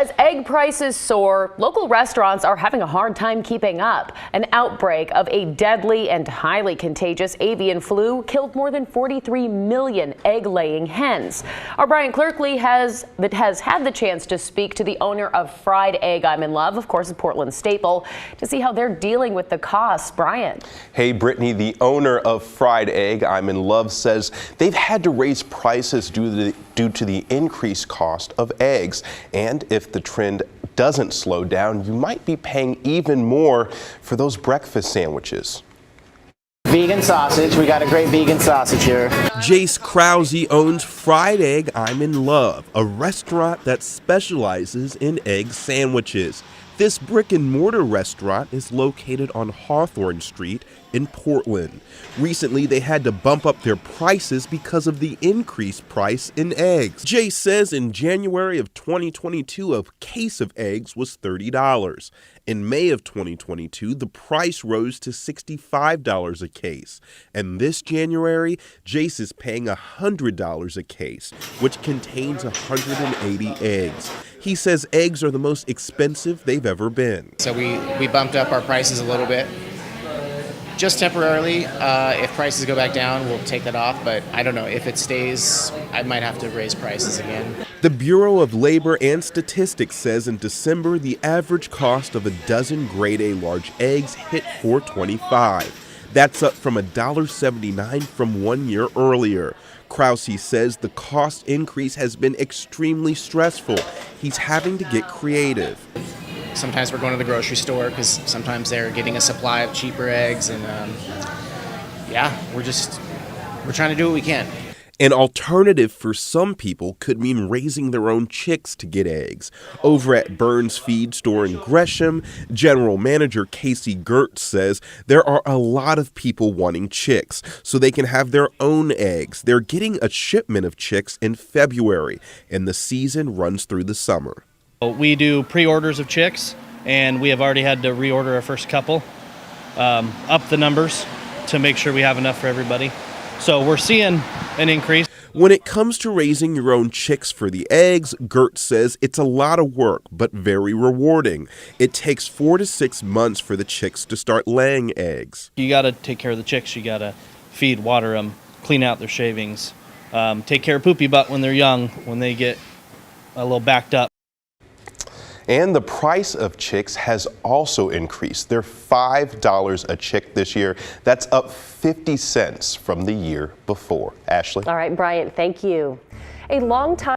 As egg prices soar, local restaurants are having a hard time keeping up. An outbreak of a deadly and highly contagious avian flu killed more than 43 million egg-laying hens. Our Brian Clerkley has had the chance to speak to the owner of Fried Egg I'm in Love, of course, a Portland staple, to see how they're dealing with the costs. Brian. Hey, Brittany, the owner of Fried Egg I'm in Love says they've had to raise prices due to the increased cost of eggs. And if the trend doesn't slow down, you might be paying even more for those breakfast sandwiches. Vegan sausage. We got a great vegan sausage here. Jace Krause owns Fried Egg I'm in Love, a restaurant that specializes in egg sandwiches. This brick and mortar restaurant is located on Hawthorne Street in Portland. Recently, they had to bump up their prices because of the increased price in eggs. Jace says in January of 2022, a case of eggs was $30. In May of 2022, the price rose to $65 a case. And this January, Jace is paying $100 a case, which contains 180 eggs. He says eggs are the most expensive they've ever been. So we bumped up our prices a little bit. Just temporarily. If prices go back down, we'll take that off. But I don't know. If it stays, I might have to raise prices again. The Bureau of Labor and Statistics says in December, the average cost of a dozen grade A large eggs hit $4.25. That's up from $1.79 from 1 year earlier. Krause says the cost increase has been extremely stressful. He's having to get creative. Sometimes we're going to the grocery store because sometimes they're getting a supply of cheaper eggs, and we're trying to do what we can. An alternative for some people could mean raising their own chicks to get eggs. Over at Burns Feed Store in Gresham, General Manager Casey Gertz says there are a lot of people wanting chicks so they can have their own eggs. They're getting a shipment of chicks in February, and the season runs through the summer. We do pre-orders of chicks, and we have already had to reorder our first couple, up the numbers to make sure we have enough for everybody. So we're seeing an increase. When it comes to raising your own chicks for the eggs, Gertz says it's a lot of work, but very rewarding. It takes 4 to 6 months for the chicks to start laying eggs. You got to take care of the chicks. You got to feed, water them, clean out their shavings, take care of poopy butt when they're young, when they get a little backed up. And the price of chicks has also increased. They're $5 a chick this year. That's up 50 cents from the year before. Ashley? All right, Brian, thank you. A long time